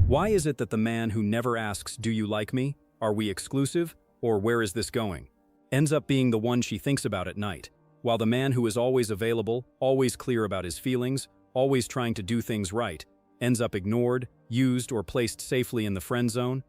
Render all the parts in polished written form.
Why is it that the man who never asks, "Do you like me? Are we exclusive? Or where is this going?" ends up being the one she thinks about at night, while the man who is always available, always clear about his feelings, always trying to do things right, ends up ignored, used, or placed safely in the friend zone?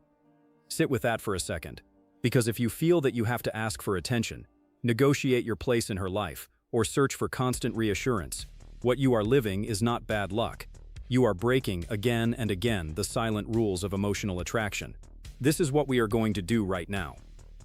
Sit with that for a second. Because if you feel that you have to ask for attention, negotiate your place in her life, or search for constant reassurance, what you are living is not bad luck. You are breaking, again and again, the silent rules of emotional attraction. This is what we are going to do right now.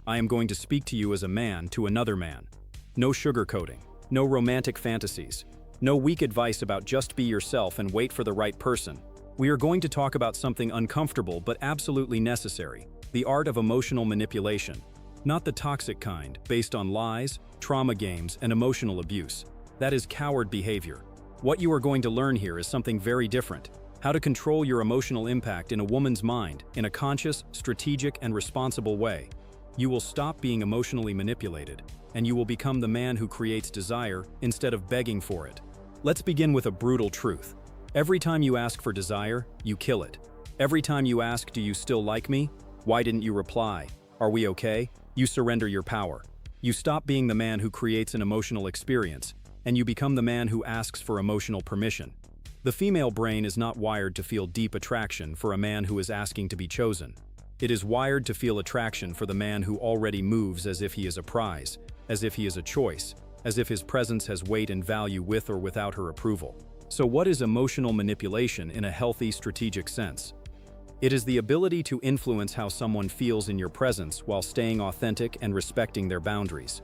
I am going to speak to you as a man to another man. No sugarcoating, no romantic fantasies, no weak advice about just be yourself and wait for the right person. We are going to talk about something uncomfortable but absolutely necessary, the art of emotional manipulation. Not the toxic kind, based on lies, trauma games, and emotional abuse. That is coward behavior. What you are going to learn here is something very different. How to control your emotional impact in a woman's mind in a conscious, strategic, and responsible way. You will stop being emotionally manipulated, and you will become the man who creates desire instead of begging for it. Let's begin with a brutal truth. Every time you ask for desire, you kill it. Every time you ask, "Do you still like me? Why didn't you reply? Are we okay?" you surrender your power. You stop being the man who creates an emotional experience, and you become the man who asks for emotional permission. The female brain is not wired to feel deep attraction for a man who is asking to be chosen. It is wired to feel attraction for the man who already moves as if he is a prize, as if he is a choice, as if his presence has weight and value with or without her approval. So what is emotional manipulation in a healthy, strategic sense? It is the ability to influence how someone feels in your presence while staying authentic and respecting their boundaries.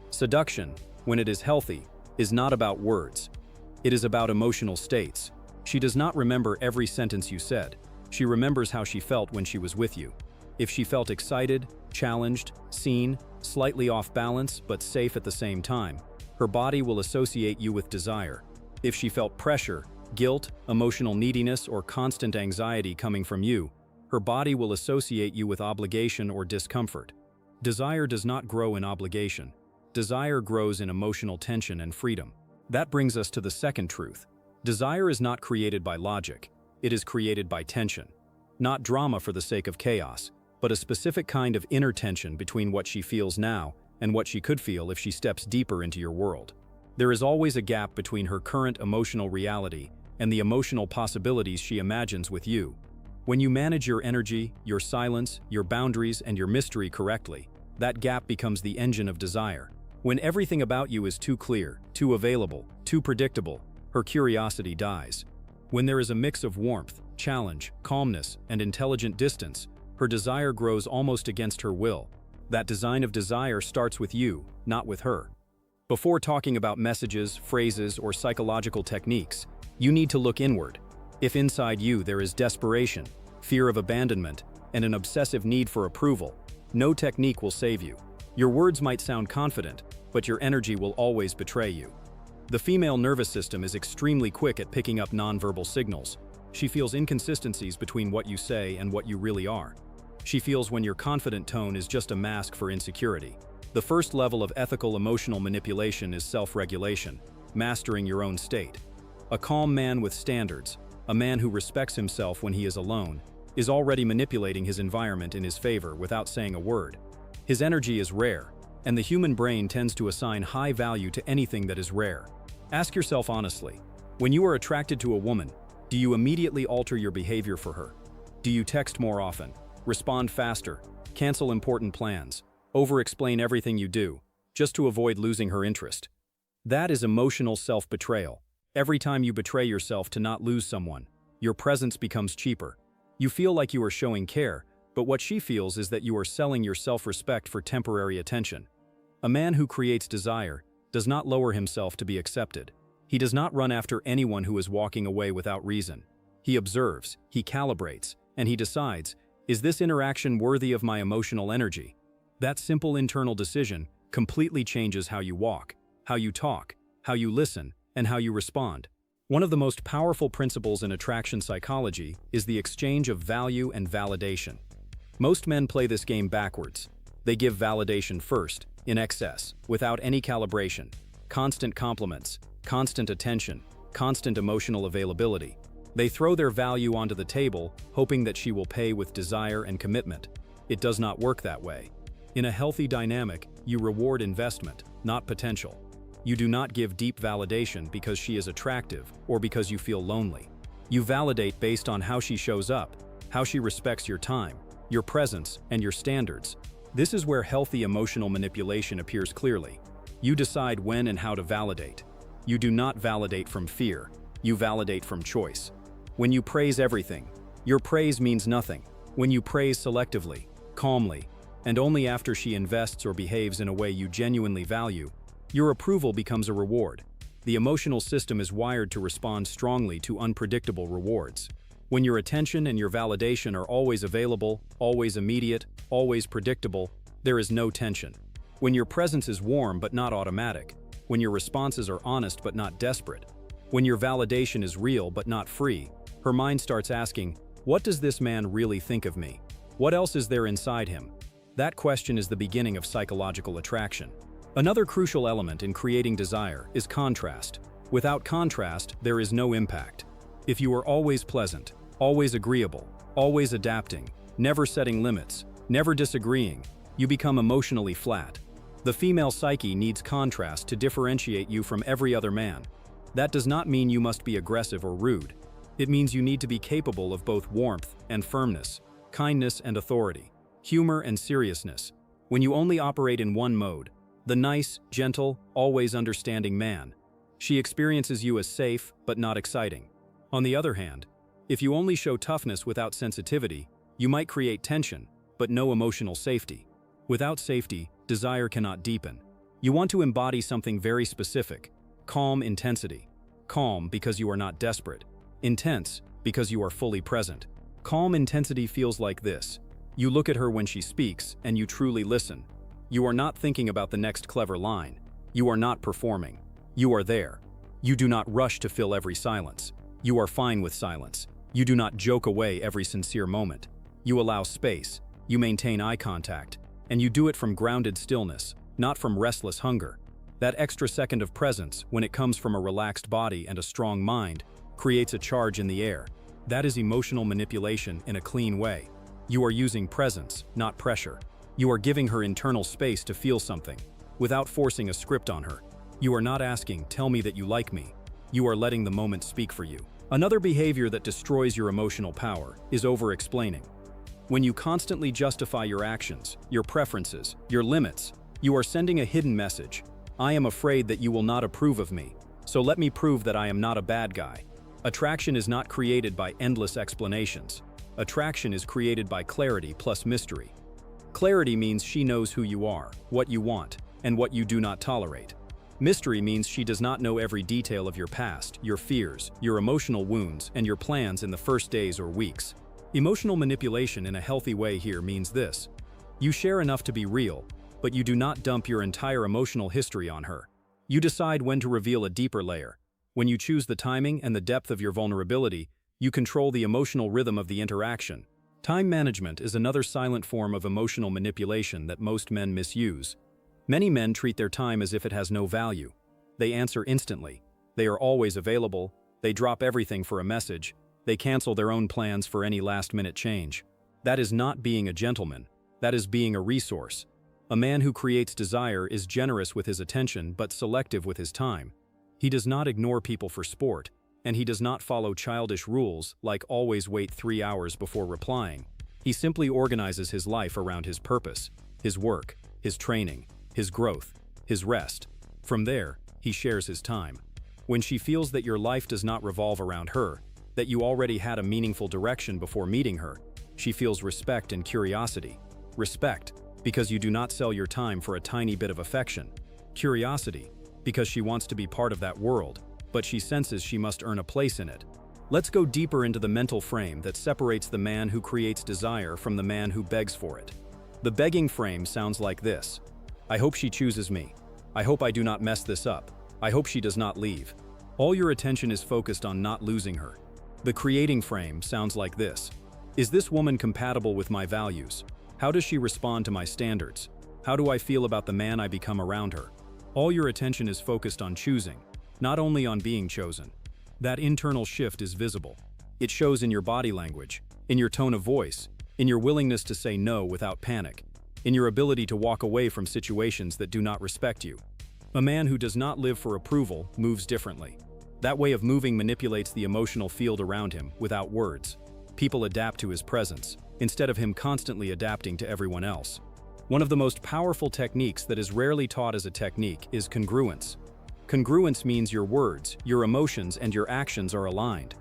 Seduction, when it is healthy, is not about words. It is about emotional states. She does not remember every sentence you said. She remembers how she felt when she was with you. If she felt excited, challenged, seen, slightly off balance but safe at the same time, her body will associate you with desire. If she felt pressure, guilt, emotional neediness, or constant anxiety coming from you, her body will associate you with obligation or discomfort. Desire does not grow in obligation. Desire grows in emotional tension and freedom. That brings us to the second truth. Desire is not created by logic. It is created by tension. Not drama for the sake of chaos, but a specific kind of inner tension between what she feels now and what she could feel if she steps deeper into your world. There is always a gap between her current emotional reality and the emotional possibilities she imagines with you. When you manage your energy, your silence, your boundaries, and your mystery correctly, that gap becomes the engine of desire. When everything about you is too clear, too available, too predictable, her curiosity dies. When there is a mix of warmth, challenge, calmness, and intelligent distance, her desire grows almost against her will. That design of desire starts with you, not with her. Before talking about messages, phrases, or psychological techniques, you need to look inward. If inside you there is desperation, fear of abandonment, and an obsessive need for approval, no technique will save you. Your words might sound confident, but your energy will always betray you. The female nervous system is extremely quick at picking up nonverbal signals. She feels inconsistencies between what you say and what you really are. She feels when your confident tone is just a mask for insecurity. The first level of ethical emotional manipulation is self-regulation, mastering your own state. A calm man with standards, a man who respects himself when he is alone, is already manipulating his environment in his favor without saying a word. His energy is rare, and the human brain tends to assign high value to anything that is rare. Ask yourself honestly, when you are attracted to a woman, do you immediately alter your behavior for her? Do you text more often, respond faster, cancel important plans, over-explain everything you do, just to avoid losing her interest? That is emotional self-betrayal. Every time you betray yourself to not lose someone, your presence becomes cheaper. You feel like you are showing care, but what she feels is that you are selling your self-respect for temporary attention. A man who creates desire does not lower himself to be accepted. He does not run after anyone who is walking away without reason. He observes, he calibrates, and he decides, is this interaction worthy of my emotional energy? That simple internal decision completely changes how you walk, how you talk, how you listen, and how you respond. One of the most powerful principles in attraction psychology is the exchange of value and validation. Most men play this game backwards. They give validation first, in excess, without any calibration. Constant compliments, constant attention, constant emotional availability. They throw their value onto the table, hoping that she will pay with desire and commitment. It does not work that way. In a healthy dynamic, you reward investment, not potential. You do not give deep validation because she is attractive or because you feel lonely. You validate based on how she shows up, how she respects your time, your presence, and your standards. This is where healthy emotional manipulation appears clearly. You decide when and how to validate. You do not validate from fear. You validate from choice. When you praise everything, your praise means nothing. When you praise selectively, calmly, and only after she invests or behaves in a way you genuinely value, your approval becomes a reward. The emotional system is wired to respond strongly to unpredictable rewards. When your attention and your validation are always available, always immediate, always predictable, there is no tension. When your presence is warm but not automatic, when your responses are honest but not desperate, when your validation is real but not free, her mind starts asking, what does this man really think of me? What else is there inside him? That question is the beginning of psychological attraction. Another crucial element in creating desire is contrast. Without contrast, there is no impact. If you are always pleasant, always agreeable, always adapting, never setting limits, never disagreeing, you become emotionally flat. The female psyche needs contrast to differentiate you from every other man. That does not mean you must be aggressive or rude. It means you need to be capable of both warmth and firmness, kindness and authority, humor and seriousness. When you only operate in one mode, the nice, gentle, always understanding man, she experiences you as safe but not exciting. On the other hand, if you only show toughness without sensitivity, you might create tension, but no emotional safety. Without safety, desire cannot deepen. You want to embody something very specific: calm intensity. Calm because you are not desperate. Intense because you are fully present. Calm intensity feels like this. You look at her when she speaks, and you truly listen. You are not thinking about the next clever line. You are not performing. You are there. You do not rush to fill every silence. You are fine with silence. You do not joke away every sincere moment. You allow space. You maintain eye contact. And you do it from grounded stillness, not from restless hunger. That extra second of presence, when it comes from a relaxed body and a strong mind, creates a charge in the air. That is emotional manipulation in a clean way. You are using presence, not pressure. You are giving her internal space to feel something, without forcing a script on her. You are not asking, "Tell me that you like me." You are letting the moment speak for you. Another behavior that destroys your emotional power is overexplaining. When you constantly justify your actions, your preferences, your limits, you are sending a hidden message. I am afraid that you will not approve of me, so let me prove that I am not a bad guy. Attraction is not created by endless explanations. Attraction is created by clarity plus mystery. Clarity means she knows who you are, what you want, and what you do not tolerate. Mystery means she does not know every detail of your past, your fears, your emotional wounds, and your plans in the first days or weeks. Emotional manipulation in a healthy way here means this: you share enough to be real, but you do not dump your entire emotional history on her. You decide when to reveal a deeper layer. When you choose the timing and the depth of your vulnerability, you control the emotional rhythm of the interaction. Time management is another silent form of emotional manipulation that most men misuse. Many men treat their time as if it has no value. They answer instantly. They are always available. They drop everything for a message. They cancel their own plans for any last-minute change. That is not being a gentleman. That is being a resource. A man who creates desire is generous with his attention but selective with his time. He does not ignore people for sport, and he does not follow childish rules like always wait 3 hours before replying. He simply organizes his life around his purpose, his work, his training, his growth, his rest. From there, he shares his time. When she feels that your life does not revolve around her, that you already had a meaningful direction before meeting her, she feels respect and curiosity. Respect, because you do not sell your time for a tiny bit of affection. Curiosity, because she wants to be part of that world, but she senses she must earn a place in it. Let's go deeper into the mental frame that separates the man who creates desire from the man who begs for it. The begging frame sounds like this: I hope she chooses me. I hope I do not mess this up. I hope she does not leave. All your attention is focused on not losing her. The creating frame sounds like this: Is this woman compatible with my values? How does she respond to my standards? How do I feel about the man I become around her? All your attention is focused on choosing, not only on being chosen. That internal shift is visible. It shows in your body language, in your tone of voice, in your willingness to say no without panic, in your ability to walk away from situations that do not respect you. A man who does not live for approval moves differently. That way of moving manipulates the emotional field around him without words. People adapt to his presence, instead of him constantly adapting to everyone else. One of the most powerful techniques that is rarely taught as a technique is congruence. Congruence means your words, your emotions, and your actions are aligned.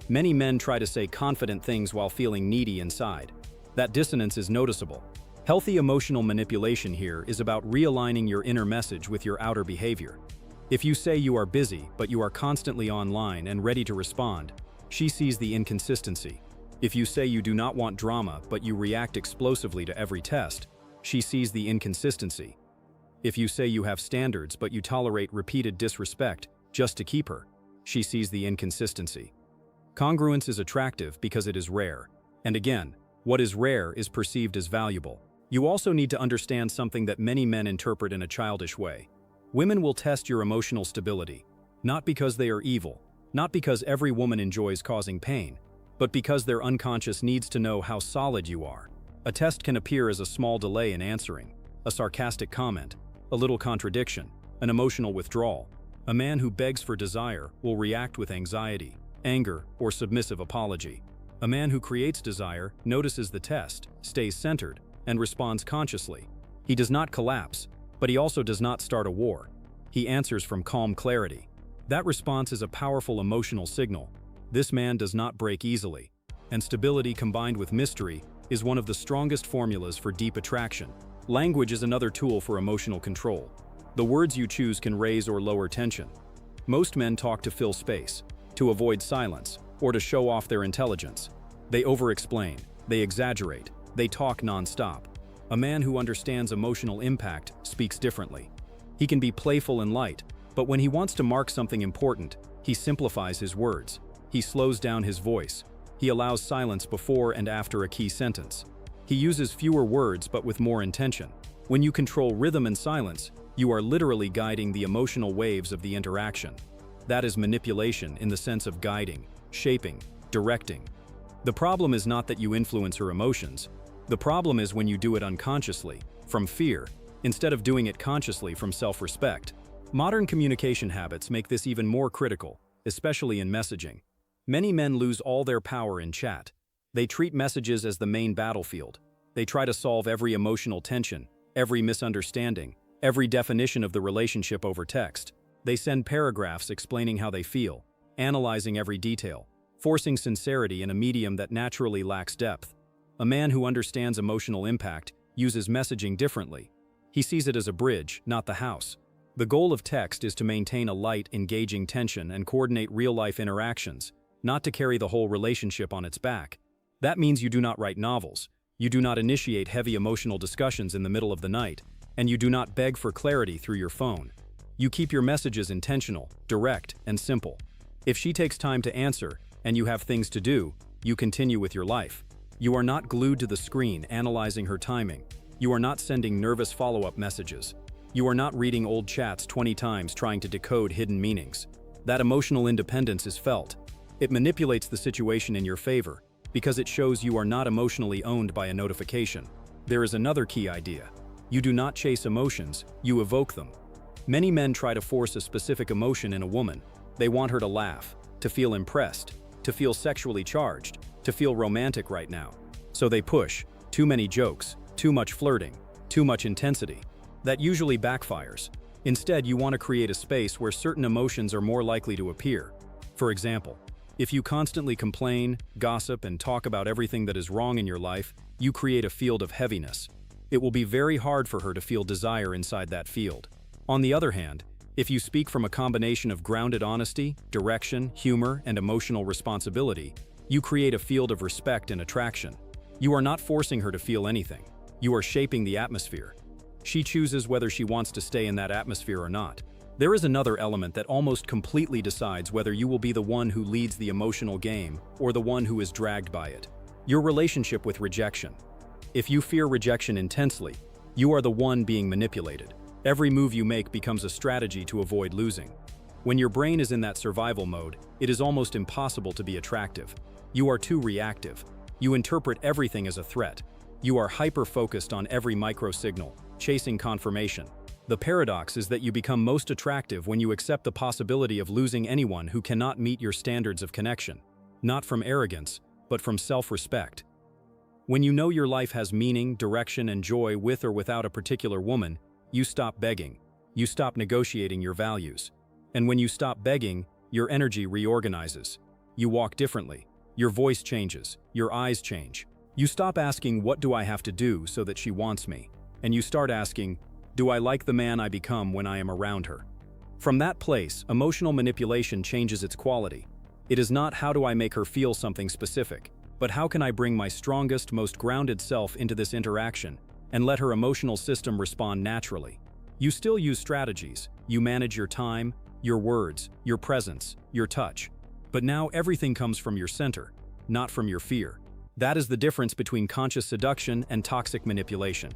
Many men try to say confident things while feeling needy inside. That dissonance is noticeable. Healthy emotional manipulation here is about realigning your inner message with your outer behavior. If you say you are busy, but you are constantly online and ready to respond, she sees the inconsistency. If you say you do not want drama, but you react explosively to every test, she sees the inconsistency. If you say you have standards, but you tolerate repeated disrespect just to keep her, she sees the inconsistency. Congruence is attractive because it is rare. And again, what is rare is perceived as valuable. You also need to understand something that many men interpret in a childish way. Women will test your emotional stability, not because they are evil, not because every woman enjoys causing pain, but because their unconscious needs to know how solid you are. A test can appear as a small delay in answering, a sarcastic comment, a little contradiction, an emotional withdrawal. A man who begs for desire will react with anxiety, anger, or submissive apology. A man who creates desire notices the test, stays centered, and responds consciously. He does not collapse, but he also does not start a war. He answers from calm clarity. That response is a powerful emotional signal. This man does not break easily, and stability combined with mystery is one of the strongest formulas for deep attraction. Language is another tool for emotional control. The words you choose can raise or lower tension. Most men talk to fill space, to avoid silence, or to show off their intelligence. They overexplain, they exaggerate, they talk non-stop. A man who understands emotional impact speaks differently. He can be playful and light, but when he wants to mark something important, he simplifies his words. He slows down his voice. He allows silence before and after a key sentence. He uses fewer words but with more intention. When you control rhythm and silence, you are literally guiding the emotional waves of the interaction. That is manipulation in the sense of guiding, shaping, directing. The problem is not that you influence her emotions. The problem is when you do it unconsciously, from fear, instead of doing it consciously from self-respect. Modern communication habits make this even more critical, especially in messaging. Many men lose all their power in chat. They treat messages as the main battlefield. They try to solve every emotional tension, every misunderstanding, every definition of the relationship over text. They send paragraphs explaining how they feel, analyzing every detail, forcing sincerity in a medium that naturally lacks depth. A man who understands emotional impact uses messaging differently. He sees it as a bridge, not the house. The goal of text is to maintain a light, engaging tension and coordinate real-life interactions, not to carry the whole relationship on its back. That means you do not write novels, you do not initiate heavy emotional discussions in the middle of the night, and you do not beg for clarity through your phone. You keep your messages intentional, direct, and simple. If she takes time to answer, and you have things to do, you continue with your life. You are not glued to the screen analyzing her timing. You are not sending nervous follow-up messages. You are not reading old chats 20 times trying to decode hidden meanings. That emotional independence is felt. It manipulates the situation in your favor, because it shows you are not emotionally owned by a notification. There is another key idea. You do not chase emotions, you evoke them. Many men try to force a specific emotion in a woman. They want her to laugh, to feel impressed, to feel sexually charged, to feel romantic right now. So they push, too many jokes, too much flirting, too much intensity. That usually backfires. Instead, you want to create a space where certain emotions are more likely to appear. For example, if you constantly complain, gossip, and talk about everything that is wrong in your life, you create a field of heaviness. It will be very hard for her to feel desire inside that field. On the other hand, if you speak from a combination of grounded honesty, direction, humor, and emotional responsibility, you create a field of respect and attraction. You are not forcing her to feel anything. You are shaping the atmosphere. She chooses whether she wants to stay in that atmosphere or not. There is another element that almost completely decides whether you will be the one who leads the emotional game or the one who is dragged by it. Your relationship with rejection. If you fear rejection intensely, you are the one being manipulated. Every move you make becomes a strategy to avoid losing. When your brain is in that survival mode, it is almost impossible to be attractive. You are too reactive. You interpret everything as a threat. You are hyper-focused on every micro-signal, chasing confirmation. The paradox is that you become most attractive when you accept the possibility of losing anyone who cannot meet your standards of connection, not from arrogance, but from self-respect. When you know your life has meaning, direction, and joy with or without a particular woman, you stop begging. You stop negotiating your values. And when you stop begging, your energy reorganizes. You walk differently. Your voice changes. Your eyes change. You stop asking, "What do I have to do so that she wants me?" And you start asking, "Do I like the man I become when I am around her?" From that place, emotional manipulation changes its quality. It is not how do I make her feel something specific, but how can I bring my strongest, most grounded self into this interaction and let her emotional system respond naturally. You still use strategies. You manage your time, your words, your presence, your touch. But now everything comes from your center, not from your fear. That is the difference between conscious seduction and toxic manipulation.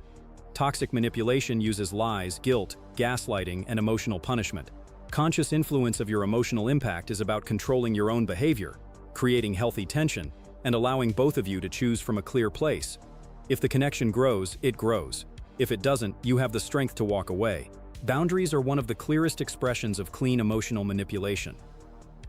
Toxic manipulation uses lies, guilt, gaslighting, and emotional punishment. Conscious influence of your emotional impact is about controlling your own behavior, creating healthy tension, and allowing both of you to choose from a clear place. If the connection grows, it grows. If it doesn't, you have the strength to walk away. Boundaries are one of the clearest expressions of clean emotional manipulation.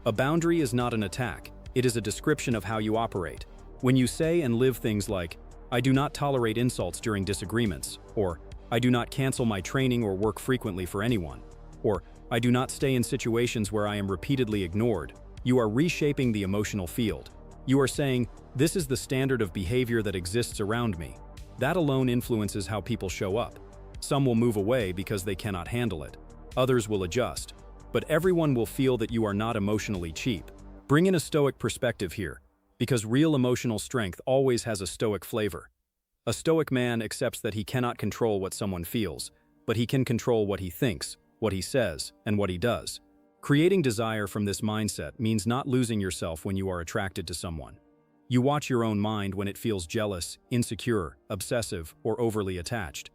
A boundary is not an attack, it is a description of how you operate. When you say and live things like, "I do not tolerate insults during disagreements," or "I do not cancel my training or work frequently for anyone," or "I do not stay in situations where I am repeatedly ignored," you are reshaping the emotional field. You are saying, "This is the standard of behavior that exists around me." That alone influences how people show up. Some will move away because they cannot handle it. Others will adjust. But everyone will feel that you are not emotionally cheap. Bring in a Stoic perspective here, because real emotional strength always has a Stoic flavor. A Stoic man accepts that he cannot control what someone feels, but he can control what he thinks, what he says, and what he does. Creating desire from this mindset means not losing yourself when you are attracted to someone. You watch your own mind when it feels jealous, insecure, obsessive, or overly attached.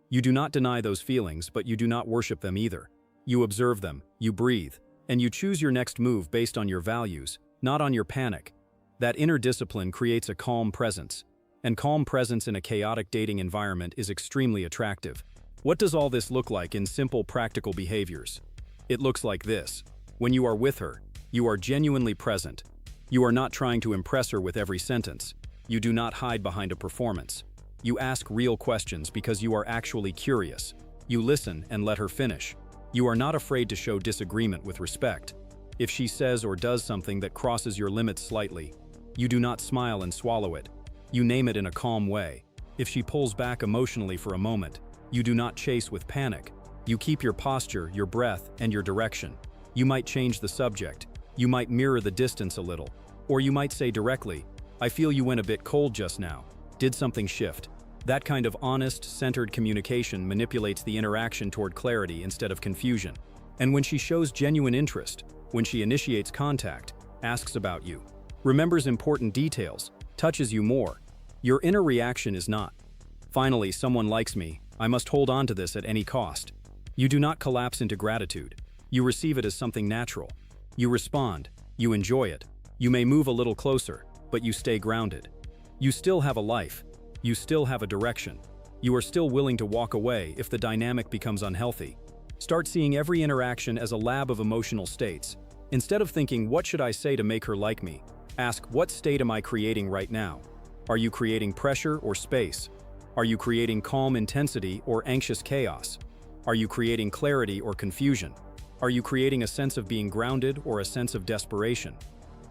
You do not deny those feelings, but you do not worship them either. You observe them, you breathe, and you choose your next move based on your values, not on your panic. That inner discipline creates a calm presence, and calm presence in a chaotic dating environment is extremely attractive. What does all this look like in simple, practical behaviors? It looks like this. When you are with her, you are genuinely present. You are not trying to impress her with every sentence. You do not hide behind a performance. You ask real questions because you are actually curious. You listen and let her finish. You are not afraid to show disagreement with respect. If she says or does something that crosses your limits slightly, you do not smile and swallow it. You name it in a calm way. If she pulls back emotionally for a moment, you do not chase with panic. You keep your posture, your breath, and your direction. You might change the subject. You might mirror the distance a little. Or you might say directly, "I feel you went a bit cold just now. Did something shift?" That kind of honest, centered communication manipulates the interaction toward clarity instead of confusion. And when she shows genuine interest, when she initiates contact, asks about you, remembers important details, touches you more, your inner reaction is not, "Finally, someone likes me. I must hold on to this at any cost." You do not collapse into gratitude. You receive it as something natural. You respond. You enjoy it. You may move a little closer, but you stay grounded. You still have a life. You still have a direction. You are still willing to walk away if the dynamic becomes unhealthy. Start seeing every interaction as a lab of emotional states. Instead of thinking, "What should I say to make her like me?" ask, "What state am I creating right now?" Are you creating pressure or space? Are you creating calm intensity or anxious chaos? Are you creating clarity or confusion? Are you creating a sense of being grounded or a sense of desperation?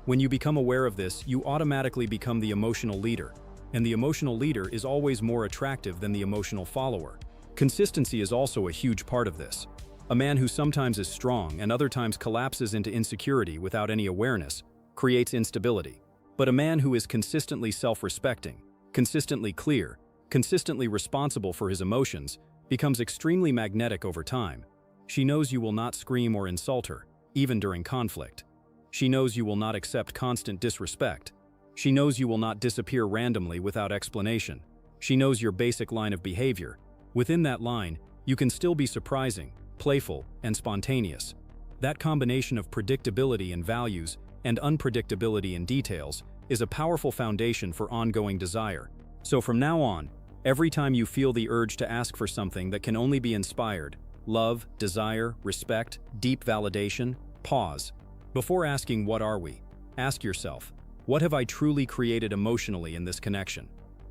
When you become aware of this, you automatically become the emotional leader. And the emotional leader is always more attractive than the emotional follower. Consistency is also a huge part of this. A man who sometimes is strong and other times collapses into insecurity without any awareness creates instability. But a man who is consistently self-respecting, consistently clear, consistently responsible for his emotions becomes extremely magnetic over time. She knows you will not scream or insult her, even during conflict. She knows you will not accept constant disrespect. She knows you will not disappear randomly without explanation. She knows your basic line of behavior. Within that line, you can still be surprising, playful, and spontaneous. That combination of predictability in values and unpredictability in details is a powerful foundation for ongoing desire. So from now on, every time you feel the urge to ask for something that can only be inspired, love, desire, respect, deep validation, pause. Before asking what are we, ask yourself, what have I truly created emotionally in this connection?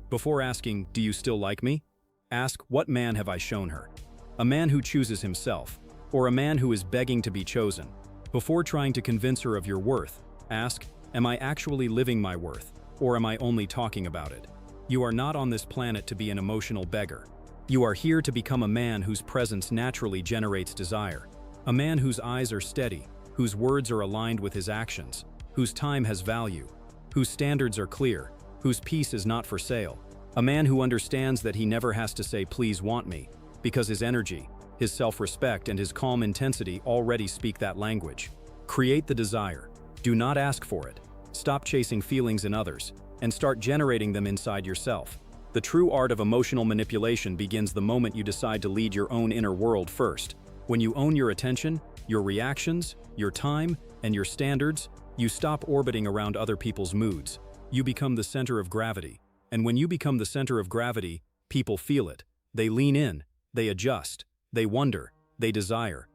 Before asking, do you still like me? Ask, what man have I shown her? A man who chooses himself, or a man who is begging to be chosen? Before trying to convince her of your worth, ask, am I actually living my worth, or am I only talking about it? You are not on this planet to be an emotional beggar. You are here to become a man whose presence naturally generates desire. A man whose eyes are steady, whose words are aligned with his actions, whose time has value, whose standards are clear, whose peace is not for sale. A man who understands that he never has to say, please want me, because his energy, his self-respect, and his calm intensity already speak that language. Create the desire. Do not ask for it. Stop chasing feelings in others, and start generating them inside yourself. The true art of emotional manipulation begins the moment you decide to lead your own inner world first. When you own your attention, your reactions, your time, and your standards, you stop orbiting around other people's moods. You become the center of gravity. And when you become the center of gravity, people feel it. They lean in, they adjust, they wonder, they desire.